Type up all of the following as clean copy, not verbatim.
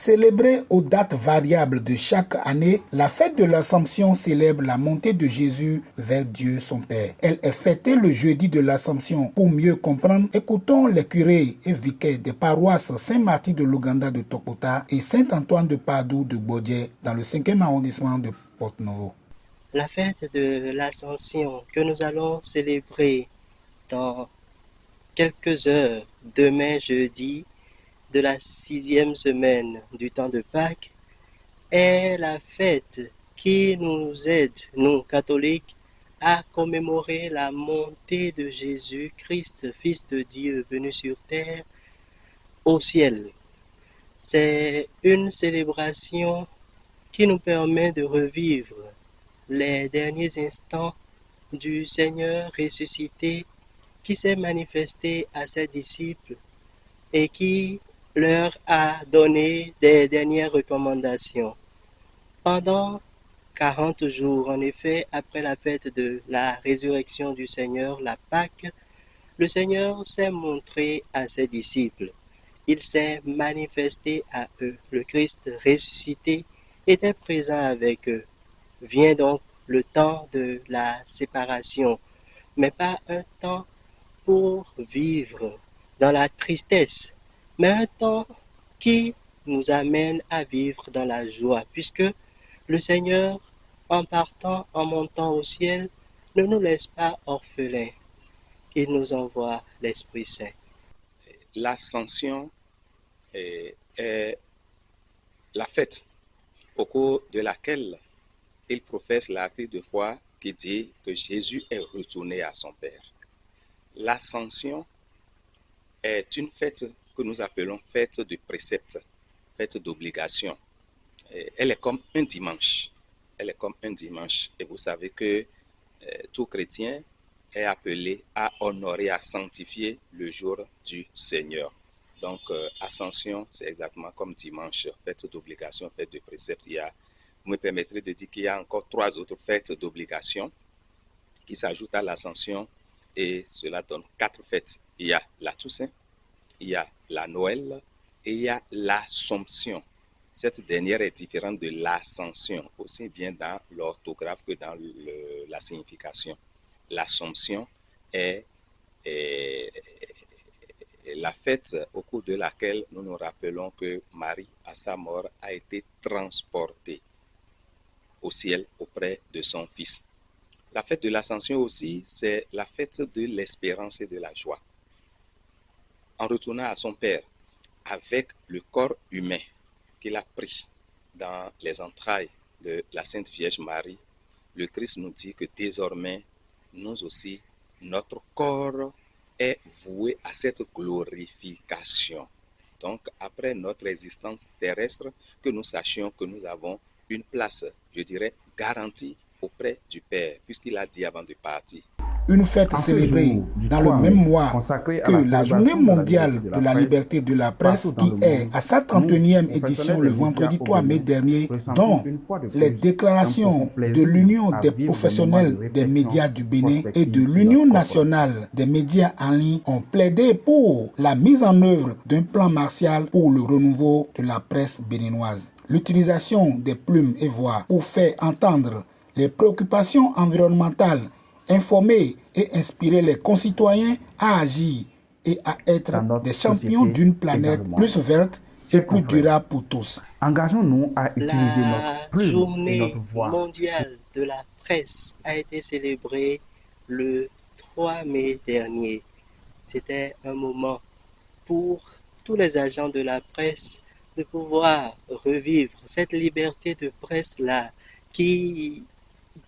Célébrée aux dates variables de chaque année, la fête de l'Assomption célèbre la montée de Jésus vers Dieu son Père. Elle est fêtée le jeudi de l'Assomption. Pour mieux comprendre, écoutons les curés et vicaires des paroisses Saint-Martin de l'Ouganda de Tokota et Saint-Antoine de Padoue de Bodje dans le 5e arrondissement de Porto-Novo. La fête de l'Ascension que nous allons célébrer dans quelques heures, demain jeudi, de la 6e semaine du temps de Pâques, est la fête qui nous aide, nous catholiques, à commémorer la montée de Jésus-Christ, Fils de Dieu, venu sur terre, au ciel. C'est une célébration qui nous permet de revivre les derniers instants du Seigneur ressuscité qui s'est manifesté à ses disciples et qui leur a donné des dernières recommandations. Pendant 40 jours, en effet, après la fête de la résurrection du Seigneur, la Pâque, le Seigneur s'est montré à ses disciples. Il s'est manifesté à eux. Le Christ ressuscité était présent avec eux. Vient donc le temps de la séparation, mais pas un temps pour vivre dans la tristesse, mais un temps qui nous amène à vivre dans la joie, puisque le Seigneur, en partant, en montant au ciel, ne nous laisse pas orphelins. Il nous envoie l'Esprit Saint. L'Ascension est la fête au cours de laquelle il professe l'acte de foi qui dit que Jésus est retourné à son Père. L'Ascension est une fête que nous appelons fête de précepte, fête d'obligation. Elle est comme un dimanche. Elle est comme un dimanche. Et vous savez que tout chrétien est appelé à honorer, à sanctifier le jour du Seigneur. Donc, Ascension, c'est exactement comme dimanche, fête d'obligation, fête de précepte. Vous me permettrez de dire qu'il y a encore 3 autres fêtes d'obligation qui s'ajoutent à l'Ascension et cela donne 4 fêtes. Il y a la Toussaint, il y a la Noël et il y a l'Assomption. Cette dernière est différente de l'Ascension, aussi bien dans l'orthographe que dans la signification. L'Assomption est la fête au cours de laquelle nous nous rappelons que Marie, à sa mort, a été transportée au ciel auprès de son Fils. La fête de l'Ascension aussi, c'est la fête de l'espérance et de la joie. En retournant à son Père, avec le corps humain qu'il a pris dans les entrailles de la Sainte Vierge Marie, le Christ nous dit que désormais, nous aussi, notre corps est voué à cette glorification. Donc, après notre existence terrestre, que nous sachions que nous avons une place, je dirais, garantie auprès du Père, puisqu'il a dit avant de partir. Une fête célébrée dans le même mois que la Journée mondiale de la liberté de la presse qui est à sa 31e édition le vendredi 3 mai dernier, dont les déclarations de l'Union des professionnels des médias du Bénin et de l'Union nationale des médias en ligne ont plaidé pour la mise en œuvre d'un plan martial pour le renouveau de la presse béninoise. L'utilisation des plumes et voix pour faire entendre les préoccupations environnementales, informer et inspirer les concitoyens à agir et à être des champions d'une planète plus verte et plus durable pour tous. Engageons-nous à utiliser notre plume et notre voix. La journée mondiale de la presse a été célébrée le 3 mai dernier. C'était un moment pour tous les agents de la presse de pouvoir revivre cette liberté de presse-là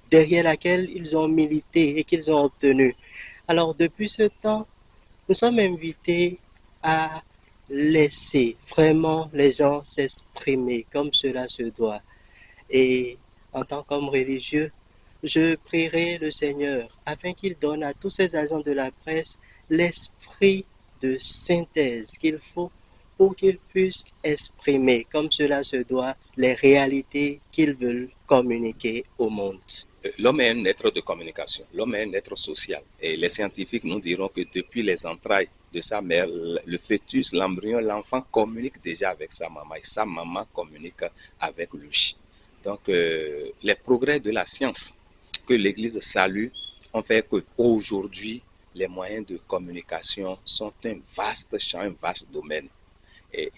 derrière laquelle ils ont milité et qu'ils ont obtenu. Alors depuis ce temps, nous sommes invités à laisser vraiment les gens s'exprimer comme cela se doit. Et en tant qu'homme religieux, je prierai le Seigneur afin qu'il donne à tous ces agents de la presse l'esprit de synthèse qu'il faut pour qu'ils puissent exprimer comme cela se doit les réalités qu'ils veulent communiquer au monde. L'homme est un être de communication, l'homme est un être social. Et les scientifiques nous diront que depuis les entrailles de sa mère, le fœtus, l'embryon, l'enfant communique déjà avec sa maman et sa maman communique avec lui. Donc, les progrès de la science que l'Église salue ont fait qu'aujourd'hui, les moyens de communication sont un vaste champ, un vaste domaine. Et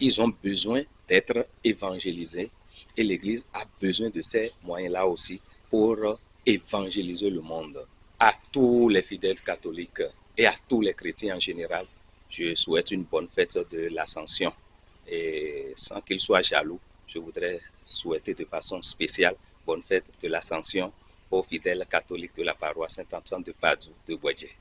ils ont besoin d'être évangélisés et l'Église a besoin de ces moyens-là aussi pour évangéliser le monde. À tous les fidèles catholiques et à tous les chrétiens en général, je souhaite une bonne fête de l'Ascension. Et sans qu'ils soient jaloux, je voudrais souhaiter de façon spéciale bonne fête de l'Ascension aux fidèles catholiques de la paroisse Saint-Antoine de Padoue de Boisdieu.